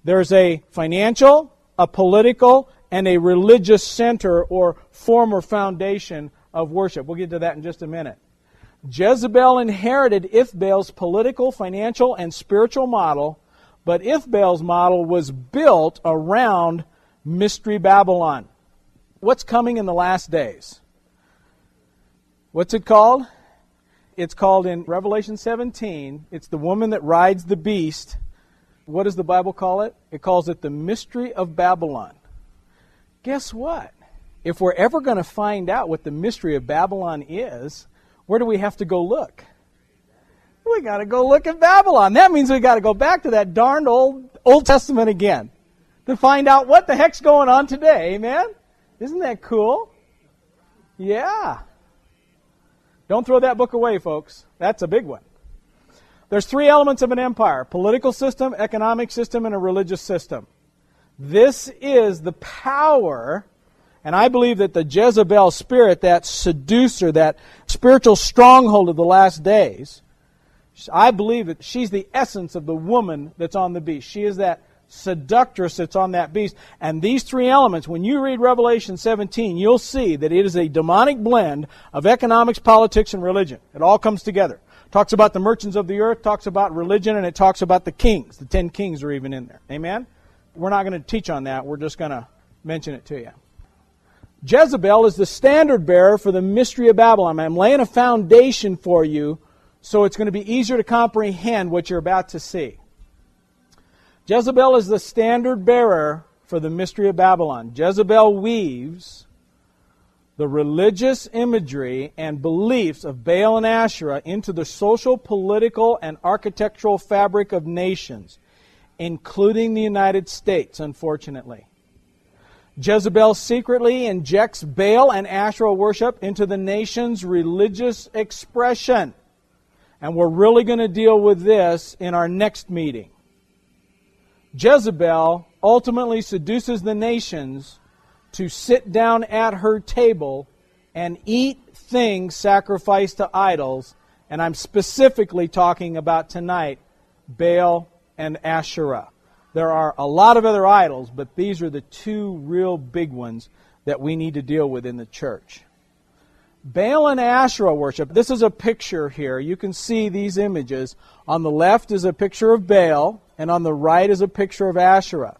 There's a financial, a political, and a religious center or form or foundation of worship. We'll get to that in just a minute. Jezebel inherited Ithbaal's political, financial, and spiritual model, but Ithbaal's model was built around Mystery Babylon. What's coming in the last days? What's it called? It's called in Revelation 17, it's the woman that rides the beast. What does the Bible call it? It calls it the Mystery of Babylon. Guess what? If we're ever going to find out what the Mystery of Babylon is, where do we have to go look? We got to go look at Babylon. That means we got to go back to that darned Old Testament again to find out what the heck's going on today. Amen? Isn't that cool? Yeah. Don't throw that book away, folks. That's a big one. There's three elements of an empire: political system, economic system, and a religious system. This is the power, and I believe that the Jezebel spirit, that seducer, that spiritual stronghold of the last days, I believe that she's the essence of the woman that's on the beast. She is that seductress that's on that beast. And these three elements, when you read Revelation 17, you'll see that it is a demonic blend of economics, politics, and religion. It all comes together. Talks about the merchants of the earth, talks about religion, and it talks about the kings. The 10 kings are even in there. Amen? We're not going to teach on that. We're just going to mention it to you. Jezebel is the standard bearer for the Mystery of Babylon. I'm laying a foundation for you so it's going to be easier to comprehend what you're about to see. Jezebel is the standard bearer for the Mystery of Babylon. Jezebel weaves the religious imagery and beliefs of Baal and Asherah into the social, political, and architectural fabric of nations, including the United States, unfortunately. Jezebel secretly injects Baal and Asherah worship into the nation's religious expression. And we're really going to deal with this in our next meeting. Jezebel ultimately seduces the nations to sit down at her table and eat things sacrificed to idols. And I'm specifically talking about tonight Baal and Asherah. There are a lot of other idols, but these are the two real big ones that we need to deal with in the church. Baal and Asherah worship. This is a picture here. You can see these images. On the left is a picture of Baal, and on the right is a picture of Asherah.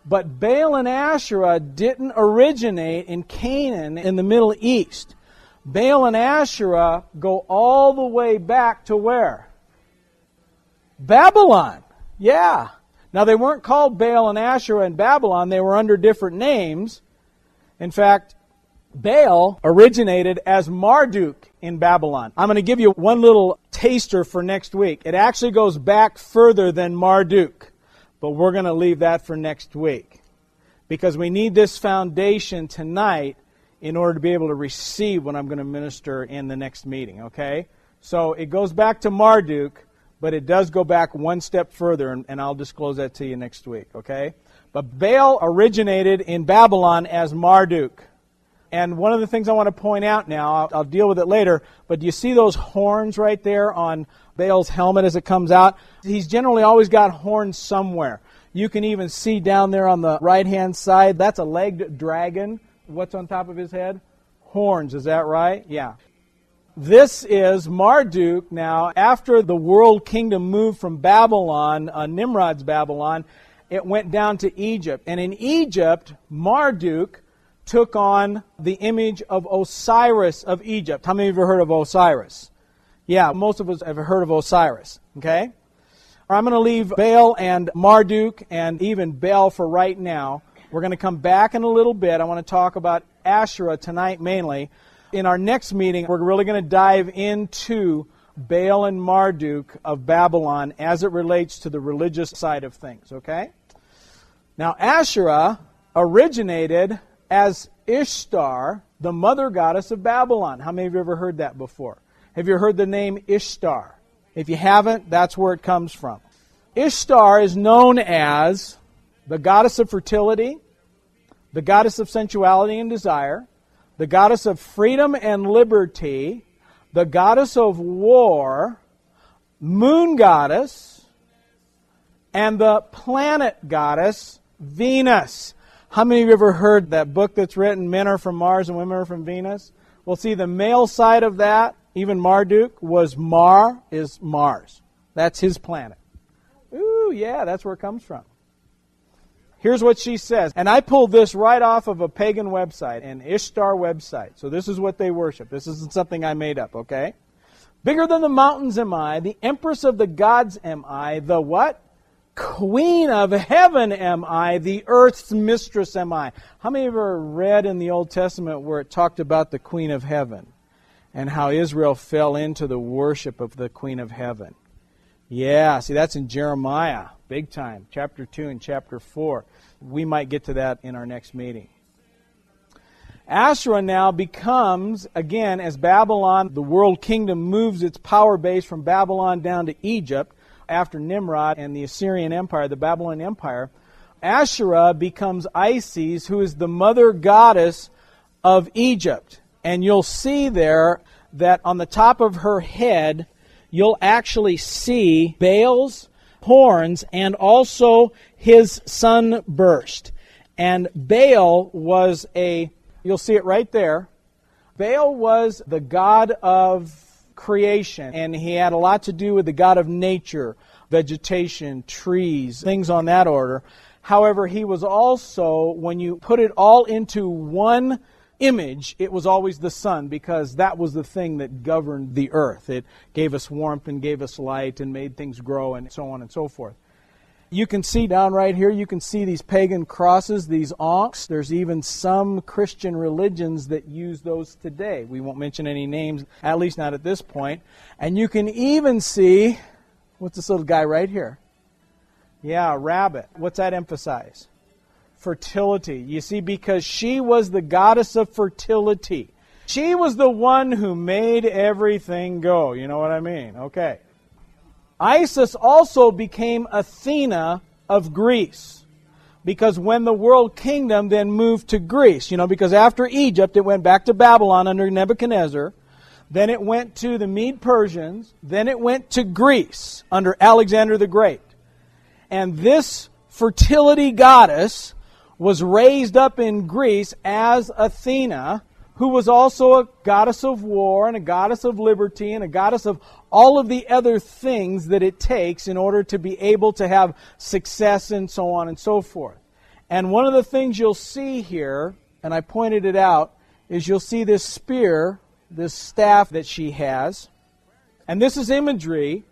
But Baal and Asherah didn't originate in Canaan in the Middle East. Baal and Asherah go all the way back to where? Babylon. Yeah. Now they weren't called Baal and Asherah in Babylon. They were under different names. In fact, Baal originated as Marduk in Babylon. I'm going to give you one little taster for next week. It actually goes back further than Marduk, but we're going to leave that for next week because we need this foundation tonight in order to be able to receive what I'm going to minister in the next meeting, okay? So it goes back to Marduk, but it does go back one step further, and I'll disclose that to you next week, okay? But Baal originated in Babylon as Marduk. And one of the things I want to point out now, I'll deal with it later, but do you see those horns right there on Baal's helmet as it comes out? He's generally always got horns somewhere. You can even see down there on the right-hand side, that's a legged dragon. What's on top of his head? Horns, is that right? Yeah. This is Marduk now. After the world kingdom moved from Babylon, Nimrod's Babylon, it went down to Egypt. And in Egypt, Marduk took on the image of Osiris of Egypt. How many of you have heard of Osiris? Yeah, most of us have heard of Osiris. Okay? I'm going to leave Baal and Marduk and even Baal for right now. We're going to come back in a little bit. I want to talk about Asherah tonight mainly. In our next meeting, we're really going to dive into Baal and Marduk of Babylon as it relates to the religious side of things. Okay? Now, Asherah originated as Ishtar, the mother goddess of Babylon. How many of you have ever heard that before? Have you heard the name Ishtar? If you haven't, that's where it comes from. Ishtar is known as the goddess of fertility, the goddess of sensuality and desire, the goddess of freedom and liberty, the goddess of war, moon goddess, and the planet goddess, Venus. How many of you ever heard that book that's written, Men Are From Mars and Women Are From Venus? Well, see, the male side of that, even Marduk, was is Mars. That's his planet. Ooh, yeah, that's where it comes from. Here's what she says. And I pulled this right off of a pagan website, an Ishtar website. So this is what they worship. This isn't something I made up, okay? Bigger than the mountains am I, the empress of the gods am I, the what? Queen of heaven am I, the earth's mistress am I. How many of you ever read in the Old Testament where it talked about the Queen of heaven and how Israel fell into the worship of the Queen of heaven? Yeah, see, that's in Jeremiah, big time, chapter 2 and chapter 4. We might get to that in our next meeting. Asherah now becomes, again, as Babylon, the world kingdom moves its power base from Babylon down to Egypt after Nimrod and the Assyrian Empire, the Babylonian Empire. Asherah becomes Isis, who is the mother goddess of Egypt. And you'll see there that on the top of her head, you'll actually see Baal's horns and also his sunburst. And Baal was you'll see it right there. Baal was the god of creation, and he had a lot to do with the god of nature, vegetation, trees, things on that order. However, he was also, when you put it all into one image, it was always the sun, because that was the thing that governed the earth. It gave us warmth and gave us light and made things grow and so on and so forth. You can see down right here, you can see these pagan crosses, these ankhs. There's even some Christian religions that use those today. We won't mention any names, at least not at this point. And you can even see, what's this little guy right here? Yeah, a rabbit. What's that emphasize? Fertility. You see, because she was the goddess of fertility. She was the one who made everything go. You know what I mean? Okay. Isis also became Athena of Greece, because when the world kingdom then moved to Greece, because after Egypt it went back to Babylon under Nebuchadnezzar, then it went to the Mede-Persians, then it went to Greece under Alexander the Great. And this fertility goddess was raised up in Greece as Athena, who was also a goddess of war and a goddess of liberty and a goddess of all of the other things that it takes in order to be able to have success and so on and so forth. And one of the things you'll see here, and I pointed it out, is you'll see this spear, this staff that she has. And this is imagery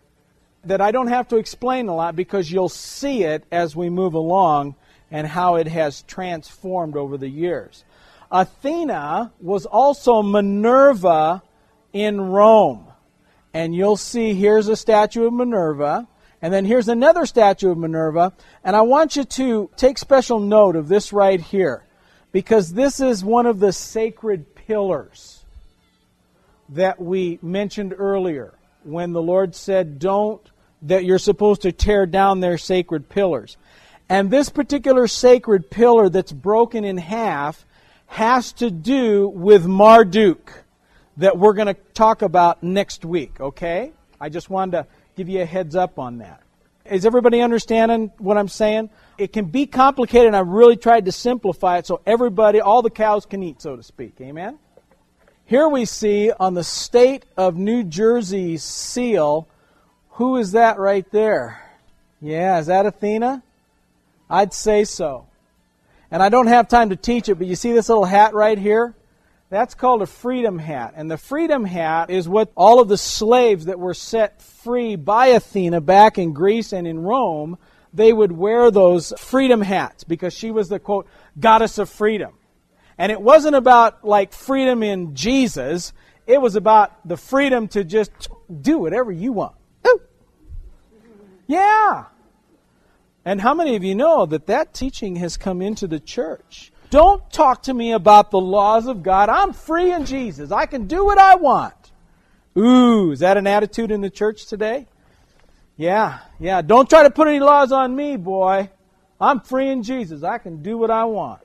that I don't have to explain a lot, because you'll see it as we move along and how it has transformed over the years. Athena was also Minerva in Rome. And you'll see here's a statue of Minerva, and then here's another statue of Minerva. And I want you to take special note of this right here, because this is one of the sacred pillars that we mentioned earlier when the Lord said that you're supposed to tear down their sacred pillars. And this particular sacred pillar that's broken in half has to do with Marduk, that we're going to talk about next week, okay? I just wanted to give you a heads up on that. Is everybody understanding what I'm saying? It can be complicated, and I really tried to simplify it so everybody, all the cows can eat, so to speak. Amen? Here we see on the state of New Jersey's seal, who is that right there? Yeah, is that Athena? I'd say so. And I don't have time to teach it, but you see this little hat right here? That's called a freedom hat. And the freedom hat is what all of the slaves that were set free by Athena back in Greece and in Rome, they would wear those freedom hats because she was the, quote, goddess of freedom. And it wasn't about like freedom in Jesus. It was about the freedom to just do whatever you want. Ooh. Yeah. And how many of you know that teaching has come into the church? Don't talk to me about the laws of God. I'm free in Jesus. I can do what I want. Ooh, is that an attitude in the church today? Yeah. Don't try to put any laws on me, boy. I'm free in Jesus. I can do what I want.